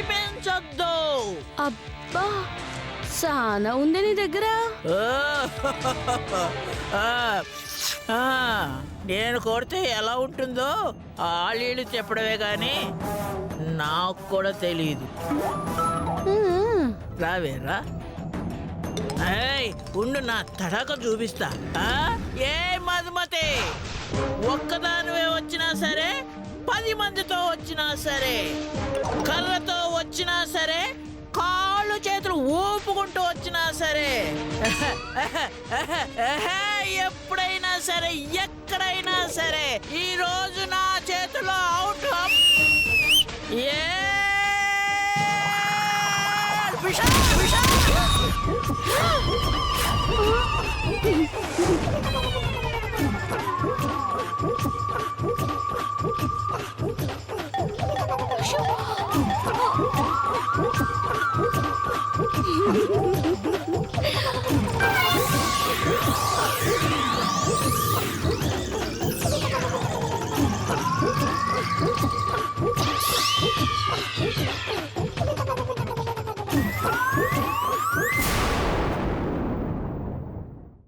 కనిపించొద్దు. అబ్బా చాలా ఉంది నీ దగ్గర. నేను కొడితే ఎలా ఉంటుందో ఆలీలు చెప్పడమే గాని నాకు కూడా తెలియదు. రావేరా, ఉండు నా తడాక చూపిస్తా. ఏ మధుమతి, ఒక్కదానివే వచ్చినా సరే, 10 మందితో వచ్చినా సరే, కర్రతో వచ్చినా సరే, కాళ్ళు చేతులు ఊపుకుంటూ వచ్చినా సరే, ఎప్పుడైనా సరే, ఎక్కడైనా సరే, ఈ రోజు నా చేతిలో అవుట్.